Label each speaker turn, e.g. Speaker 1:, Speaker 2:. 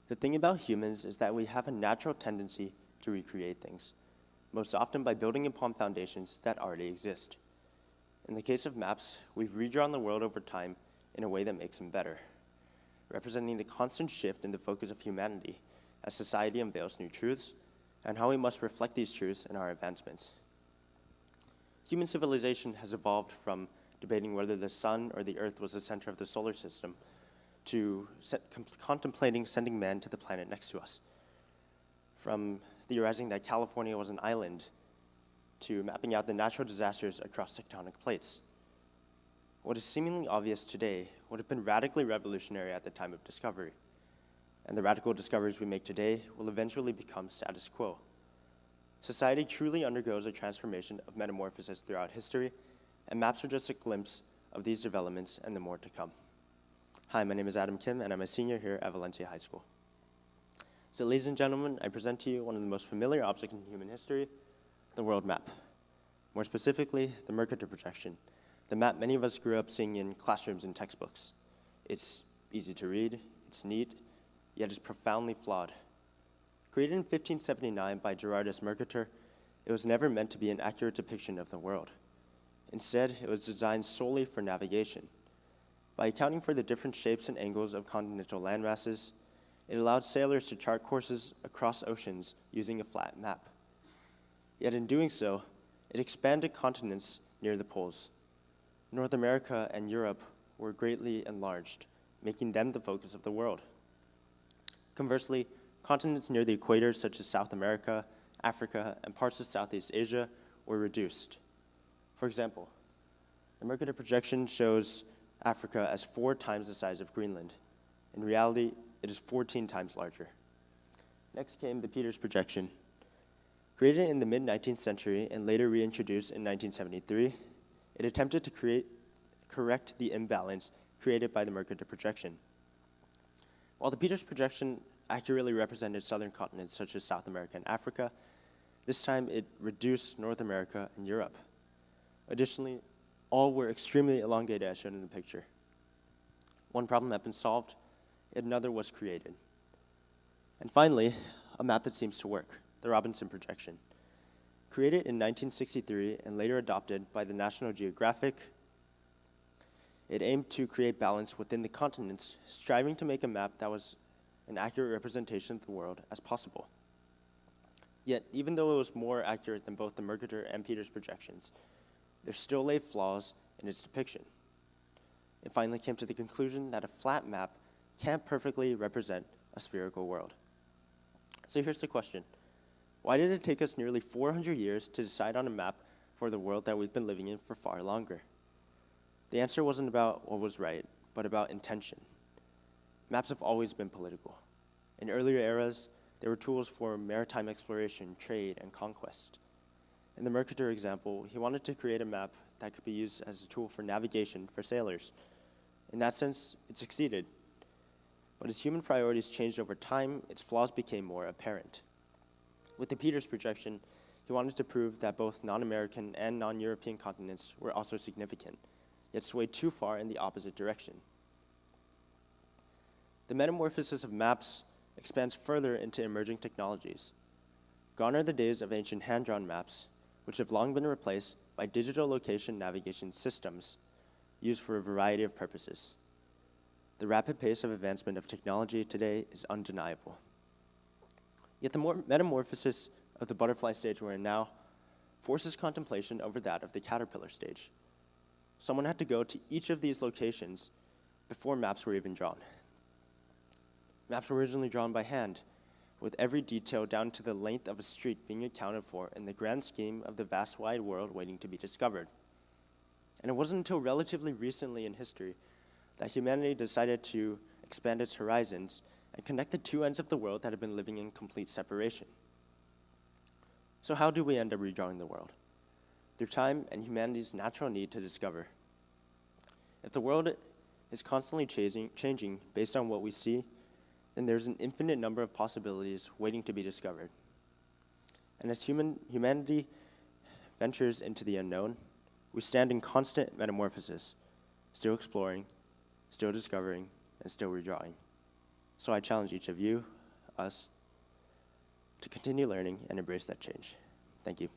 Speaker 1: The thing about humans is that we have a natural tendency to recreate things, most often by building upon foundations that already exist. In the case of maps, we've redrawn the world over time in a way that makes them better, representing the constant shift in the focus of humanity as society unveils new truths and how we must reflect these truths in our advancements. Human civilization has evolved from debating whether the sun or the earth was the center of the solar system to contemplating sending man to the planet next to us, from theorizing that California was an island to mapping out the natural disasters across tectonic plates. What is seemingly obvious today would have been radically revolutionary at the time of discovery, and the radical discoveries we make today will eventually become status quo. Society truly undergoes a transformation of metamorphosis throughout history, and maps are just a glimpse of these developments and the more to come. Hi, my name is Adam Kim, and I'm a senior here at Valencia High School. So ladies and gentlemen, I present to you one of the most familiar objects in human history, the world map. More specifically, the Mercator projection, the map many of us grew up seeing in classrooms and textbooks. It's easy to read, it's neat, yet it's profoundly flawed. Created in 1579 by Gerardus Mercator, it was never meant to be an accurate depiction of the world. Instead, it was designed solely for navigation. By accounting for the different shapes and angles of continental landmasses, it allowed sailors to chart courses across oceans using a flat map. Yet in doing so, it expanded continents near the poles. North America and Europe were greatly enlarged, making them the focus of the world. Conversely, continents near the equator, such as South America, Africa, and parts of Southeast Asia, were reduced. For example, the Mercator projection shows Africa as 4 times the size of Greenland. In reality, it is 14 times larger. Next came the Peters projection. Created in the mid-19th century and later reintroduced in 1973, it attempted to correct the imbalance created by the Mercator projection. While the Peters projection accurately represented southern continents such as South America and Africa, this time it reduced North America and Europe. Additionally, all were extremely elongated as shown in the picture. One problem had been solved, yet another was created. And finally, a map that seems to work, the Robinson projection. Created in 1963 and later adopted by the National Geographic, it aimed to create balance within the continents, striving to make a map that was an accurate representation of the world as possible. Yet, even though it was more accurate than both the Mercator and Peters projections, there still lay flaws in its depiction. It finally came to the conclusion that a flat map can't perfectly represent a spherical world. So here's the question. Why did it take us nearly 400 years to decide on a map for the world that we've been living in for far longer? The answer wasn't about what was right, but about intention. Maps have always been political. In earlier eras, they were tools for maritime exploration, trade, and conquest. In the Mercator example, he wanted to create a map that could be used as a tool for navigation for sailors. In that sense, it succeeded. But as human priorities changed over time, its flaws became more apparent. With the Peters projection, he wanted to prove that both non-American and non-European continents were also significant, yet swayed too far in the opposite direction. The metamorphosis of maps expands further into emerging technologies. Gone are the days of ancient hand-drawn maps, which have long been replaced by digital location navigation systems used for a variety of purposes. The rapid pace of advancement of technology today is undeniable. Yet the metamorphosis of the butterfly stage we're in now forces contemplation over that of the caterpillar stage. Someone had to go to each of these locations before maps were even drawn. Maps were originally drawn by hand, with every detail down to the length of a street being accounted for in the grand scheme of the vast wide world waiting to be discovered. And it wasn't until relatively recently in history that humanity decided to expand its horizons and connect the two ends of the world that had been living in complete separation. So how do we end up redrawing the world? Through time and humanity's natural need to discover. If the world is constantly changing based on what we see, then there's an infinite number of possibilities waiting to be discovered. And as humanity ventures into the unknown, we stand in constant metamorphosis, still exploring, still discovering, and still redrawing. So I challenge each of you, us to continue learning and embrace that change. Thank you.